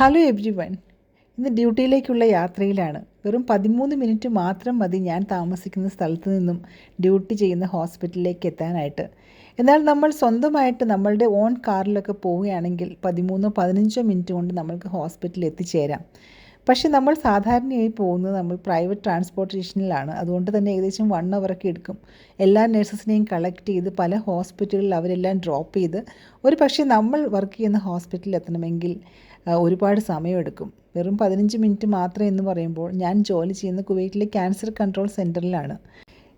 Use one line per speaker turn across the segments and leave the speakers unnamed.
Hello every one. ഇന്ന് ഡ്യൂട്ടിയിലേക്കുള്ള യാത്രയിലാണ്. വെറും 13 മിനിറ്റ് മാത്രം മതി ഞാൻ താമസിക്കുന്ന സ്ഥലത്ത് നിന്നും ഡ്യൂട്ടി ചെയ്യുന്ന ഹോസ്പിറ്റലിലേക്ക് എത്താനായിട്ട്. എന്നാൽ നമ്മൾ സ്വന്തമായിട്ട് നമ്മളുടെ ഓൺ കാറിലൊക്കെ പോവുകയാണെങ്കിൽ 13-15 മിനിറ്റ് കൊണ്ട് നമ്മൾക്ക് ഹോസ്പിറ്റലിൽ എത്തിച്ചേരാം. പക്ഷേ നമ്മൾ സാധാരണയായി പോകുന്നത് നമ്മൾ പ്രൈവറ്റ് ട്രാൻസ്പോർട്ടേഷനിലാണ്. അതുകൊണ്ട് തന്നെ ഏകദേശം 1 അവറൊക്കെ എടുക്കും. എല്ലാ നഴ്സസിനെയും കളക്ട് ചെയ്ത് പല ഹോസ്പിറ്റലിൽ അവരെല്ലാം ഡ്രോപ്പ് ചെയ്ത് ഒരു പക്ഷേ നമ്മൾ വർക്ക് ചെയ്യുന്ന ഹോസ്പിറ്റലിൽ എത്തണമെങ്കിൽ ഒരുപാട് സമയമെടുക്കും. വെറും 15 മിനിറ്റ് മാത്രം എന്ന് പറയുമ്പോൾ ഞാൻ ജോലി ചെയ്യുന്ന കുവൈറ്റിലെ ക്യാൻസർ കൺട്രോൾ സെൻറ്ററിലാണ്.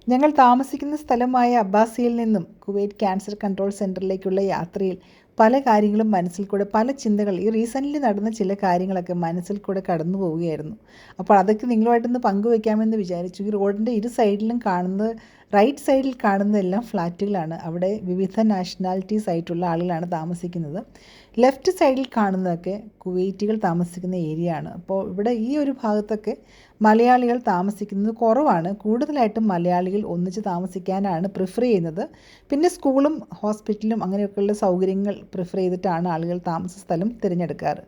ഞങ്ങൾ താമസിക്കുന്ന സ്ഥലമായ അബ്ബാസിയിൽ നിന്നും കുവൈറ്റ് ക്യാൻസർ കൺട്രോൾ സെൻറ്ററിലേക്കുള്ള യാത്രയിൽ പല കാര്യങ്ങളും മനസ്സിൽ കൂടെ, പല ചിന്തകൾ, ഈ റീസെൻ്റ്ലി നടന്ന ചില കാര്യങ്ങളൊക്കെ മനസ്സിൽ കൂടെ കടന്നു പോവുകയായിരുന്നു. അപ്പോൾ അതൊക്കെ നിങ്ങളുമായിട്ടൊന്ന് പങ്കുവയ്ക്കാമെന്ന് വിചാരിച്ചു. ഈ റോഡിൻ്റെ ഇരു സൈഡിലും കാണുന്നത്, റൈറ്റ് സൈഡിൽ കാണുന്നതെല്ലാം ഫ്ലാറ്റുകളാണ്. അവിടെ വിവിധ നാഷണാലിറ്റീസ് ആയിട്ടുള്ള ആളുകളാണ് താമസിക്കുന്നത്. ലെഫ്റ്റ് സൈഡിൽ കാണുന്നതൊക്കെ കുവൈറ്റികൾ താമസിക്കുന്ന ഏരിയ ആണ്. അപ്പോൾ ഇവിടെ ഈ ഒരു ഭാഗത്തൊക്കെ മലയാളികൾ താമസിക്കുന്നത് കുറവാണ്. കൂടുതലായിട്ടും മലയാളികൾ ഒന്നിച്ച് താമസിക്കാനാണ് പ്രിഫർ ചെയ്യുന്നത്. പിന്നെ സ്കൂളും ഹോസ്പിറ്റലും അങ്ങനെയൊക്കെയുള്ള സൗകര്യങ്ങൾ പ്രിഫർ ചെയ്തിട്ടാണ് ആളുകൾ താമസ സ്ഥലം തിരഞ്ഞെടുക്കാറ്.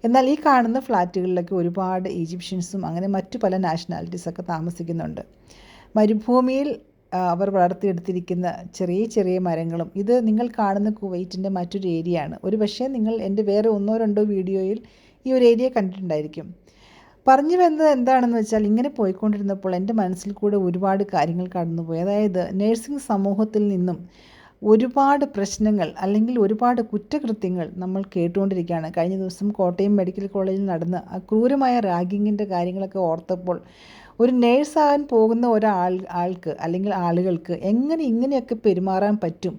എന്നാൽ ഈ കാണുന്ന ഫ്ലാറ്റുകളിലൊക്കെ ഒരുപാട് ഈജിപ്ഷ്യൻസും അങ്ങനെ മറ്റു പല നാഷണാലിറ്റീസൊക്കെ താമസിക്കുന്നുണ്ട്. മരുഭൂമിയിൽ അവർ വളർത്തിയെടുത്തിരിക്കുന്ന ചെറിയ ചെറിയ മരങ്ങളും, ഇത് നിങ്ങൾ കാണുന്ന കുവൈറ്റിൻ്റെ മറ്റൊരു ഏരിയയാണ്. ഒരു പക്ഷേ നിങ്ങൾ എൻ്റെ വേറെ 1-2 വീഡിയോയിൽ ഈ ഒരു ഏരിയ കണ്ടിട്ടുണ്ടായിരിക്കും. പറഞ്ഞു വന്നത് എന്താണെന്ന് വെച്ചാൽ, ഇങ്ങനെ പോയിക്കൊണ്ടിരുന്നപ്പോൾ എൻ്റെ മനസ്സിൽ കൂടെ ഒരുപാട് കാര്യങ്ങൾ കടന്നുപോയി. അതായത് നഴ്സിംഗ് സമൂഹത്തിൽ നിന്നും ഒരുപാട് പ്രശ്നങ്ങൾ അല്ലെങ്കിൽ ഒരുപാട് കുറ്റകൃത്യങ്ങൾ നമ്മൾ കേട്ടുകൊണ്ടിരിക്കുകയാണ്. കഴിഞ്ഞ ദിവസം കോട്ടയം മെഡിക്കൽ കോളേജിൽ നടന്ന ആ ക്രൂരമായ റാഗിങ്ങിൻ്റെ കാര്യങ്ങളൊക്കെ ഓർത്തപ്പോൾ ഒരു നേഴ്സാകാൻ പോകുന്ന ആൾക്ക് അല്ലെങ്കിൽ ആളുകൾക്ക് എങ്ങനെ ഇങ്ങനെയൊക്കെ പെരുമാറാൻ പറ്റും,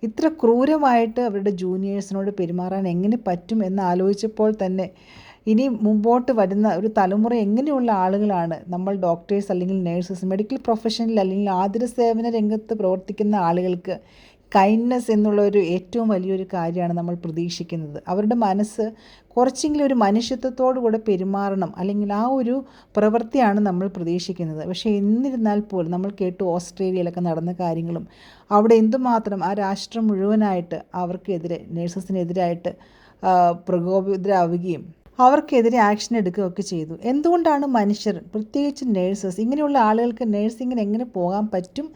ഇത്ര ക്രൂരമായിട്ട് അവരുടെ ജൂനിയേഴ്സിനോട് പെരുമാറാൻ എങ്ങനെ പറ്റും എന്ന് ആലോചിച്ചപ്പോൾ തന്നെ ഇനി മുമ്പോട്ട് വരുന്ന ഒരു തലമുറ എങ്ങനെയുള്ള ആളുകളാണ് നമ്മൾ ഡോക്ടേഴ്സ് അല്ലെങ്കിൽ നേഴ്സസ്, മെഡിക്കൽ പ്രൊഫഷനിൽ അല്ലെങ്കിൽ ആതുര സേവന രംഗത്ത് പ്രവർത്തിക്കുന്ന ആളുകൾക്ക് കൈൻഡ്നെസ് എന്നുള്ളൊരു ഏറ്റവും വലിയൊരു കാര്യമാണ് നമ്മൾ പ്രതീക്ഷിക്കുന്നത്. അവരുടെ മനസ്സ് കുറച്ചെങ്കിലും ഒരു മനുഷ്യത്വത്തോടു കൂടെ പെരുമാറണം, അല്ലെങ്കിൽ ആ ഒരു പ്രവൃത്തിയാണ് നമ്മൾ പ്രതീക്ഷിക്കുന്നത്. പക്ഷേ എന്നിരുന്നാൽ പോലും നമ്മൾ കേട്ടു ഓസ്ട്രേലിയയിലൊക്കെ നടന്ന കാര്യങ്ങളും, അവിടെ എന്തുമാത്രം ആ രാഷ്ട്രം മുഴുവനായിട്ട് അവർക്കെതിരെ, നേഴ്സസിനെതിരായിട്ട് പ്രകോപിതരാവുകയും അവർക്കെതിരെ ആക്ഷൻ എടുക്കുകയൊക്കെ ചെയ്തു. എന്തുകൊണ്ടാണ് മനുഷ്യർ, പ്രത്യേകിച്ച് നേഴ്സസ്, ഇങ്ങനെയുള്ള ആളുകൾക്ക് നേഴ്സിങ്ങിന് എങ്ങനെ പോകാൻ പറ്റും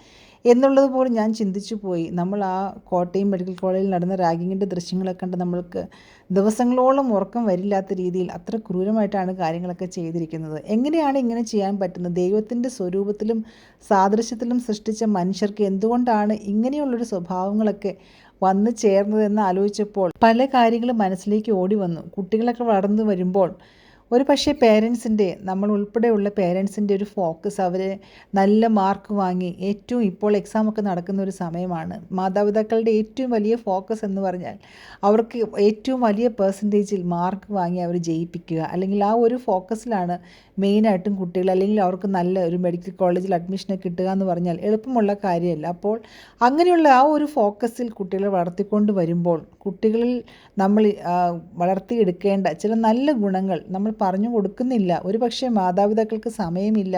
എന്നുള്ളത് പോലും ഞാൻ ചിന്തിച്ചു പോയി. നമ്മൾ ആ കോട്ടയം മെഡിക്കൽ കോളേജിൽ നടന്ന റാഗിങ്ങിൻ്റെ ദൃശ്യങ്ങളൊക്കെ കണ്ട് നമ്മൾക്ക് ദിവസങ്ങളോളം ഉറക്കം വരില്ലാത്ത രീതിയിൽ അത്ര ക്രൂരമായിട്ടാണ് കാര്യങ്ങളൊക്കെ ചെയ്തിരിക്കുന്നത്. എങ്ങനെയാണ് ഇങ്ങനെ ചെയ്യാൻ പറ്റുന്നത്? ദൈവത്തിൻ്റെ സ്വരൂപത്തിലും സാദൃശ്യത്തിലും സൃഷ്ടിച്ച മനുഷ്യർക്ക് എന്തുകൊണ്ടാണ് ഇങ്ങനെയുള്ളൊരു സ്വഭാവങ്ങളൊക്കെ വന്നു ചേർന്നതെന്ന് ആലോചിച്ചപ്പോൾ പല കാര്യങ്ങളും മനസ്സിലേക്ക് ഓടി വന്നു. കുട്ടികളൊക്കെ വളർന്നു വരുമ്പോൾ ഒരു പക്ഷേ പേരൻസിൻ്റെ, നമ്മൾ ഉൾപ്പെടെയുള്ള പേരൻസിൻ്റെ ഒരു ഫോക്കസ്, അവരെ നല്ല മാർക്ക് വാങ്ങി, ഏറ്റവും ഇപ്പോൾ എക്സാമൊക്കെ നടക്കുന്ന ഒരു സമയമാണ്. മാതാപിതാക്കളുടെ ഏറ്റവും വലിയ ഫോക്കസ് എന്ന് പറഞ്ഞാൽ അവർക്ക് ഏറ്റവും വലിയ പെർസെൻറ്റേജിൽ മാർക്ക് വാങ്ങി അവർ ജയിപ്പിക്കുക, അല്ലെങ്കിൽ ആ ഒരു ഫോക്കസിലാണ് മെയിനായിട്ടും കുട്ടികൾ, അല്ലെങ്കിൽ അവർക്ക് നല്ല ഒരു മെഡിക്കൽ കോളേജിൽ അഡ്മിഷനൊക്കെ കിട്ടുക എന്ന് പറഞ്ഞാൽ എളുപ്പമുള്ള കാര്യമല്ല. അപ്പോൾ അങ്ങനെയുള്ള ആ ഒരു ഫോക്കസിൽ കുട്ടികളെ വളർത്തിക്കൊണ്ട് വരുമ്പോൾ കുട്ടികളിൽ നമ്മൾ വളർത്തിയെടുക്കേണ്ട ചില നല്ല ഗുണങ്ങൾ നമ്മൾ പറഞ്ഞു കൊടുക്കുന്നില്ല. ഒരു പക്ഷേ മാതാപിതാക്കൾക്ക് സമയമില്ല,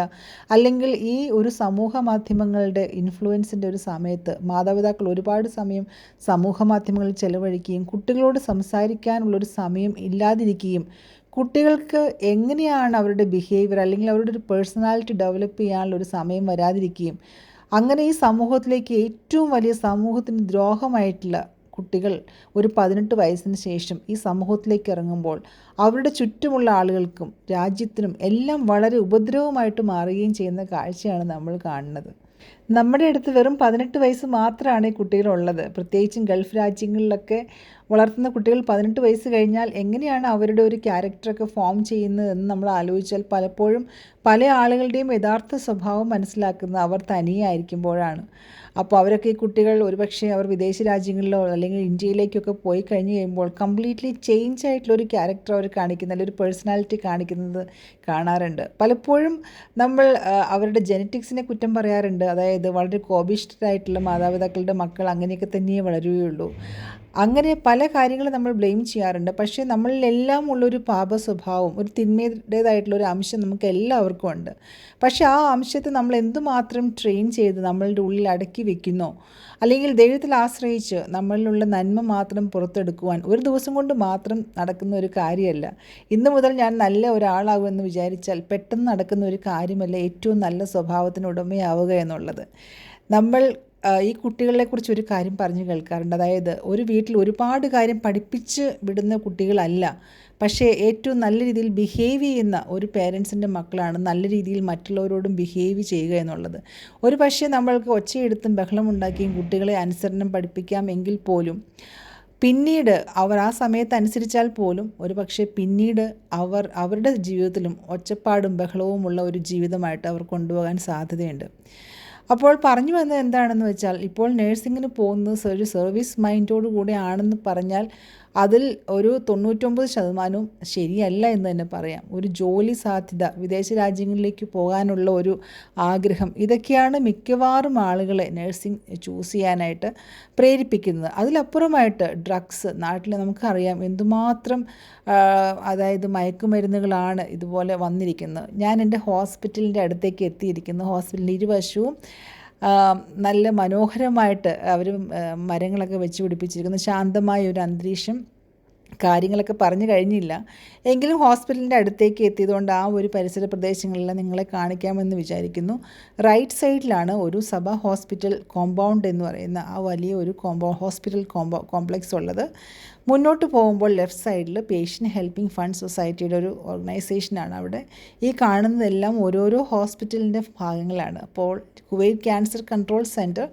അല്ലെങ്കിൽ ഈ ഒരു സമൂഹ മാധ്യമങ്ങളുടെ ഇൻഫ്ലുവൻസിൻ്റെ ഒരു സമയത്ത് മാതാപിതാക്കൾ ഒരുപാട് സമയം സമൂഹ മാധ്യമങ്ങളിൽ ചെലവഴിക്കുകയും കുട്ടികളോട് സംസാരിക്കാനുള്ളൊരു സമയം ഇല്ലാതിരിക്കുകയും കുട്ടികൾക്ക് എങ്ങനെയാണ് അവരുടെ ബിഹേവിയർ അല്ലെങ്കിൽ അവരുടെ ഒരു പേഴ്സണാലിറ്റി ഡെവലപ്പ് ചെയ്യാനുള്ള ഒരു സമയം വരാതിരിക്കുകയും, അങ്ങനെ ഈ സമൂഹത്തിലേക്ക് ഏറ്റവും വലിയ സമൂഹത്തിന് ദ്രോഹമായിട്ടുള്ള കുട്ടികൾ ഒരു 18 വയസ്സിന് ശേഷം ഈ സമൂഹത്തിലേക്ക് ഇറങ്ങുമ്പോൾ അവരുടെ ചുറ്റുമുള്ള ആളുകൾക്കും രാജ്യത്തിനും എല്ലാം വളരെ ഉപദ്രവമായിട്ട് മാറുകയും ചെയ്യുന്ന കാഴ്ചയാണ് നമ്മൾ കാണുന്നത്. നമ്മുടെ അടുത്ത് വെറും 18 വയസ്സ് മാത്രമാണ് ഈ കുട്ടികളുള്ളത്. പ്രത്യേകിച്ചും ഗൾഫ് രാജ്യങ്ങളിലൊക്കെ വളർത്തുന്ന കുട്ടികൾ 18 വയസ്സ് കഴിഞ്ഞാൽ എങ്ങനെയാണ് അവരുടെ ഒരു ക്യാരക്ടറൊക്കെ ഫോം ചെയ്യുന്നതെന്ന് നമ്മൾ ആലോചിച്ചാൽ പലപ്പോഴും പല ആളുകളുടെയും യഥാർത്ഥ സ്വഭാവം മനസ്സിലാക്കുന്നത് അവർ തനിയായിരിക്കുമ്പോഴാണ്. അപ്പോൾ അവരൊക്കെ, ഈ കുട്ടികൾ ഒരുപക്ഷെ അവർ വിദേശ രാജ്യങ്ങളിലോ അല്ലെങ്കിൽ ഇന്ത്യയിലേക്കൊക്കെ പോയി കഴിഞ്ഞ് കഴിയുമ്പോൾ കംപ്ലീറ്റ്ലി ചേഞ്ച് ആയിട്ടുള്ളൊരു ക്യാരക്ടർ അവർ കാണിക്കുന്ന, അല്ലെങ്കിൽ ഒരു പേഴ്സണാലിറ്റി കാണിക്കുന്നത് കാണാറുണ്ട്. പലപ്പോഴും നമ്മൾ അവരുടെ ജെനറ്റിക്സിനെ കുറ്റം പറയാറുണ്ട്. അതായത് വളരെ കോപിഷ്ഠരായിട്ടുള്ള മാതാപിതാക്കളുടെ മക്കൾ അങ്ങനെയൊക്കെ തന്നെയേ വളരുകയുള്ളൂ. അങ്ങനെ പല കാര്യങ്ങളും നമ്മൾ ബ്ലെയിം ചെയ്യാറുണ്ട്. പക്ഷേ നമ്മളിലെല്ലാം ഉള്ളൊരു പാപ സ്വഭാവം, ഒരു തിന്മയുടേതായിട്ടുള്ളൊരു അംശം നമുക്ക് എല്ലാവർക്കും ഉണ്ട്. പക്ഷേ ആ അംശത്തെ നമ്മൾ എന്തുമാത്രം ട്രെയിൻ ചെയ്ത് നമ്മളുടെ ഉള്ളിൽ അടക്കി വെക്കുന്നോ, അല്ലെങ്കിൽ ദൈവത്തിൽ ആശ്രയിച്ച് നമ്മളിലുള്ള നന്മ മാത്രം പുറത്തെടുക്കുവാൻ ഒരു ദിവസം കൊണ്ട് മാത്രം നടക്കുന്ന ഒരു കാര്യമല്ല. ഇന്ന് മുതൽ ഞാൻ നല്ല ഒരാളാകുമെന്ന് വിചാരിച്ചാൽ പെട്ടെന്ന് നടക്കുന്ന ഒരു കാര്യമല്ല ഏറ്റവും നല്ല സ്വഭാവത്തിന് ഉടമയാവുക എന്നുള്ളത്. നമ്മൾ ഈ കുട്ടികളെക്കുറിച്ച് ഒരു കാര്യം പറഞ്ഞു കേൾക്കാറുണ്ട്. അതായത് ഒരു വീട്ടിൽ ഒരുപാട് കാര്യം പഠിപ്പിച്ച് വിടുന്ന കുട്ടികളല്ല, പക്ഷേ ഏറ്റവും നല്ല രീതിയിൽ ബിഹേവ് ചെയ്യുന്ന ഒരു പേരൻസിൻ്റെ മക്കളാണ് നല്ല രീതിയിൽ മറ്റുള്ളവരോടും ബിഹേവ് ചെയ്യുക എന്നുള്ളത്. ഒരു പക്ഷേ നമ്മൾക്ക് ഒച്ചയെടുത്തും ബഹളമുണ്ടാക്കിയും കുട്ടികളെ അനുസരണം പഠിപ്പിക്കാം എങ്കിൽ പോലും പിന്നീട് അവർ ആ സമയത്ത് അനുസരിച്ചാൽ പോലും ഒരു പക്ഷേ പിന്നീട് അവരുടെ ജീവിതത്തിലും ഒച്ചപ്പാടും ബഹളവുമുള്ള ഒരു ജീവിതമായിട്ട് അവർ കൊണ്ടുപോകാൻ സാധ്യതയുണ്ട്. അപ്പോൾ പറഞ്ഞു വന്നത് എന്താണെന്ന് വെച്ചാൽ, ഇപ്പോൾ നേഴ്സിങ്ങിന് പോകുന്നത് ഒരു സർവീസ് മൈൻഡോടു കൂടെ ആണെന്ന് പറഞ്ഞാൽ അതിൽ ഒരു 99% ശരിയല്ല എന്ന് തന്നെ പറയാം. ഒരു ജോലി സാധ്യത, വിദേശ രാജ്യങ്ങളിലേക്ക് പോകാനുള്ള ഒരു ആഗ്രഹം, ഇതൊക്കെയാണ് മിക്കവാറും ആളുകളെ നഴ്സിംഗ് ചൂസ് ചെയ്യാനായിട്ട് പ്രേരിപ്പിക്കുന്നത്. അതിലപ്പുറമായിട്ട് ഡ്രഗ്സ്, നാട്ടിൽ നമുക്കറിയാം എന്തുമാത്രം അതായത് മയക്കുമരുന്നുകളാണ് ഇതുപോലെ വന്നിരിക്കുന്നത്. ഞാൻ എൻ്റെ ഹോസ്പിറ്റലിൻ്റെ അടുത്തേക്ക് എത്തിയിരിക്കുന്നു. ഹോസ്പിറ്റലിൻ്റെ ഇരുവശവും നല്ല മനോഹരമായിട്ട് അവർ മരങ്ങളൊക്കെ വെച്ച് പിടിപ്പിച്ചിരിക്കുന്നു. ശാന്തമായ ഒരു അന്തരീക്ഷം. കാര്യങ്ങളൊക്കെ പറഞ്ഞു കഴിഞ്ഞില്ല എങ്കിലും ഹോസ്പിറ്റലിൻ്റെ അടുത്തേക്ക് എത്തിയതുകൊണ്ട് ആ ഒരു പരിസര പ്രദേശങ്ങളെല്ലാം നിങ്ങളെ കാണിക്കാമെന്ന് വിചാരിക്കുന്നു. റൈറ്റ് സൈഡിലാണ് ഒരു സഭ ഹോസ്പിറ്റൽ കോമ്പൗണ്ട് എന്ന് പറയുന്ന ആ വലിയ ഒരു ഹോസ്പിറ്റൽ കോംപ്ലക്സ് ഉള്ളത്. മുന്നോട്ട് പോകുമ്പോൾ ലെഫ്റ്റ് സൈഡിൽ പേഷ്യൻ്റ് ഹെൽപ്പിംഗ് ഫണ്ട് സൊസൈറ്റിയുടെ ഒരു ഓർഗനൈസേഷനാണ് അവിടെ. ഈ കാണുന്നതെല്ലാം ഓരോരോ ഹോസ്പിറ്റലിൻ്റെ ഭാഗങ്ങളാണ്. അപ്പോൾ കുവൈറ്റ് ക്യാൻസർ കൺട്രോൾ സെൻറ്റർ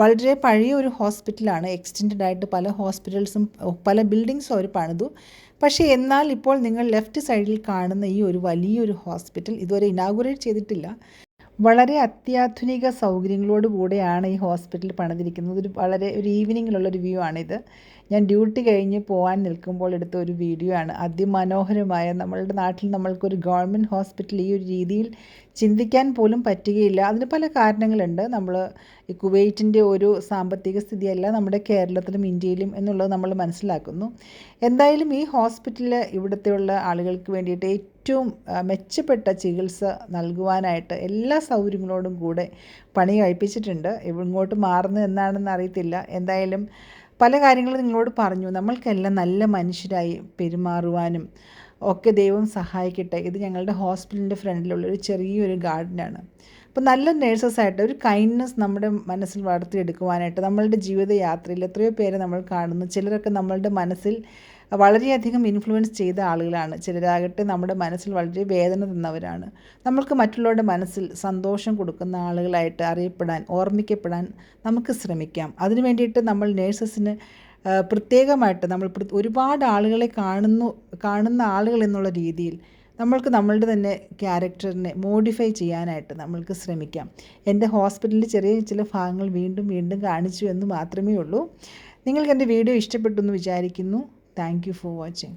വളരെ പഴയ ഒരു ഹോസ്പിറ്റലാണ്. എക്സ്റ്റെൻഡ് ആയിട്ട് പല ഹോസ്പിറ്റൽസും പല ബിൽഡിങ്സും അവർ പണിതു. പക്ഷേ എന്നാൽ ഇപ്പോൾ നിങ്ങൾ ലെഫ്റ്റ് സൈഡിൽ കാണുന്ന ഈ ഒരു വലിയൊരു ഹോസ്പിറ്റൽ ഇതുവരെ ഇനാഗുറേറ്റ് ചെയ്തിട്ടില്ല. വളരെ അത്യാധുനിക സൗകര്യങ്ങളോട് കൂടെയാണ് ഈ ഹോസ്പിറ്റൽ പണിതിരിക്കുന്നത്. ഒരു ഈവനിങ്ങിലുള്ളൊരു വ്യൂ ആണിത്. ഞാൻ ഡ്യൂട്ടി കഴിഞ്ഞ് പോകാൻ നിൽക്കുമ്പോൾ എടുത്ത ഒരു വീഡിയോ ആണ്. അതിമനോഹരമായ, നമ്മളുടെ നാട്ടിൽ നമ്മൾക്കൊരു ഗവൺമെൻറ് ഹോസ്പിറ്റൽ ഈ ഒരു രീതിയിൽ ചിന്തിക്കാൻ പോലും പറ്റുകയില്ല. അതിന് പല കാരണങ്ങളുണ്ട്. നമ്മൾ ഈ കുവൈറ്റിൻ്റെ ഒരു സാമ്പത്തിക സ്ഥിതിയല്ല നമ്മുടെ കേരളത്തിലും ഇന്ത്യയിലും എന്നുള്ളത് നമ്മൾ മനസ്സിലാക്കുന്നു. എന്തായാലും ഈ ഹോസ്പിറ്റലിൽ ഇവിടുത്തെയുള്ള ആളുകൾക്ക് വേണ്ടിയിട്ട് ഏറ്റവും മെച്ചപ്പെട്ട ചികിത്സ നൽകുവാനായിട്ട് എല്ലാ സൗകര്യങ്ങളോടും കൂടെ പണി കഴിപ്പിച്ചിട്ടുണ്ട്. ഇങ്ങോട്ട് മാറുന്നത് എന്നാണെന്ന് അറിയത്തില്ല. എന്തായാലും പല കാര്യങ്ങളും നിങ്ങളോട് പറഞ്ഞു. നമ്മൾക്കെല്ലാം നല്ല മനുഷ്യരായി പെരുമാറുവാനും ഒക്കെ ദൈവം സഹായിക്കട്ടെ. ഇത് ഞങ്ങളുടെ ഹോസ്പിറ്റലിൻ്റെ ഫ്രണ്ടിലുള്ളൊരു ചെറിയൊരു ഗാർഡനാണ്. അപ്പോൾ നല്ല നേഴ്സസായിട്ട് ഒരു കൈൻഡ്നെസ് നമ്മുടെ മനസ്സിൽ വളർത്തിയെടുക്കുവാനായിട്ട് നമ്മളുടെ ജീവിതയാത്രയിൽ എത്രയോ പേരെ നമ്മൾ കാണുന്നു. ചിലരൊക്കെ നമ്മളുടെ മനസ്സിൽ വളരെയധികം ഇൻഫ്ലുവൻസ് ചെയ്ത ആളുകളാണ്. ചിലരാകട്ടെ നമ്മുടെ മനസ്സിൽ വളരെ വേദന തന്നവരാണ്. നമ്മൾക്ക് മറ്റുള്ളവരുടെ മനസ്സിൽ സന്തോഷം കൊടുക്കുന്ന ആളുകളായിട്ട് അറിയപ്പെടാൻ, ഓർമ്മിക്കപ്പെടാൻ നമുക്ക് ശ്രമിക്കാം. അതിനു വേണ്ടിയിട്ട് നമ്മൾ നേഴ്സസിന് പ്രത്യേകമായിട്ട് നമ്മൾ ഒരുപാട് ആളുകളെ കാണുന്ന ആളുകൾ എന്നുള്ള രീതിയിൽ നമ്മൾക്ക് നമ്മളുടെ തന്നെ ക്യാരക്ടറിനെ മോഡിഫൈ ചെയ്യാനായിട്ട് നമ്മൾക്ക് ശ്രമിക്കാം. എൻ്റെ ഹോസ്പിറ്റലിൽ ചെറിയ ചില ഭാഗങ്ങൾ വീണ്ടും വീണ്ടും കാണിച്ചു എന്ന് മാത്രമേ ഉള്ളൂ. നിങ്ങൾക്ക് എൻ്റെ വീഡിയോ ഇഷ്ടപ്പെട്ടു എന്ന് വിചാരിക്കുന്നു. Thank you for watching.